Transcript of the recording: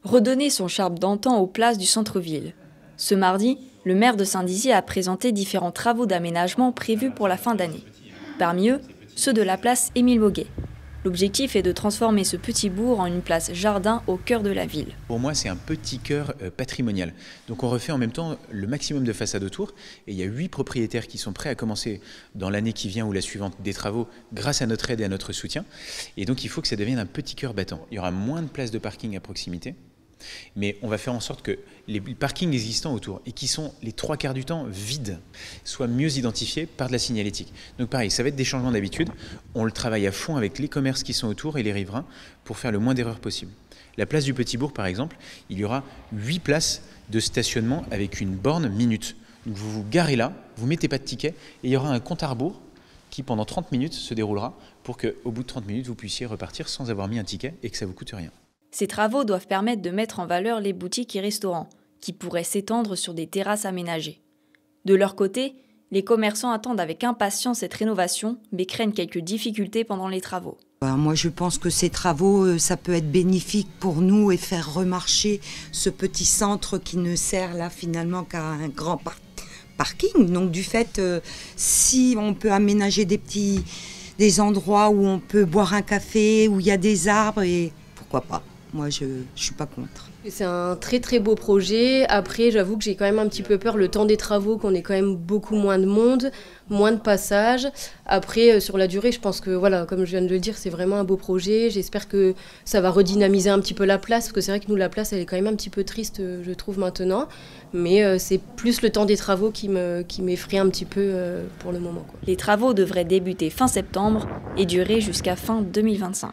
redonner son charme d'antan aux places du centre-ville. Ce mardi, le maire de Saint-Dizier a présenté différents travaux d'aménagement prévus pour la fin d'année. Parmi eux, ceux de la place Émile Moguet. L'objectif est de transformer ce petit bourg en une place jardin au cœur de la ville. Pour moi, c'est un petit cœur patrimonial. Donc on refait en même temps le maximum de façades autour. Et il y a 8 propriétaires qui sont prêts à commencer dans l'année qui vient ou la suivante des travaux grâce à notre aide et à notre soutien. Et donc il faut que ça devienne un petit cœur battant. Il y aura moins de places de parking à proximité. Mais on va faire en sorte que les parkings existants autour, et qui sont les 3/4 du temps vides, soient mieux identifiés par de la signalétique. Donc pareil, ça va être des changements d'habitude. On le travaille à fond avec les commerces qui sont autour et les riverains pour faire le moins d'erreurs possible. La place du Petit Bourg, par exemple, il y aura 8 places de stationnement avec une borne minute. Donc vous vous garez là, vous ne mettez pas de ticket, et il y aura un compte à rebours qui, pendant 30 minutes, se déroulera pour qu'au bout de 30 minutes, vous puissiez repartir sans avoir mis un ticket et que ça ne vous coûte rien. Ces travaux doivent permettre de mettre en valeur les boutiques et restaurants, qui pourraient s'étendre sur des terrasses aménagées. De leur côté, les commerçants attendent avec impatience cette rénovation, mais craignent quelques difficultés pendant les travaux. Moi, je pense que ces travaux, ça peut être bénéfique pour nous et faire remarcher ce petit centre qui ne sert là finalement qu'à un grand parking. Donc du fait, si on peut aménager des endroits où on peut boire un café, où il y a des arbres, et pourquoi pas. Moi, je ne suis pas contre. C'est un très très beau projet. Après, j'avoue que j'ai quand même un petit peu peur le temps des travaux, qu'on ait quand même beaucoup moins de monde, moins de passages. Après, sur la durée, je pense que, voilà, comme je viens de le dire, c'est vraiment un beau projet. J'espère que ça va redynamiser un petit peu la place, parce que c'est vrai que nous, la place, elle est quand même un petit peu triste, je trouve, maintenant. Mais c'est plus le temps des travaux qui m'effraie un petit peu pour le moment, quoi. Les travaux devraient débuter fin septembre et durer jusqu'à fin 2025.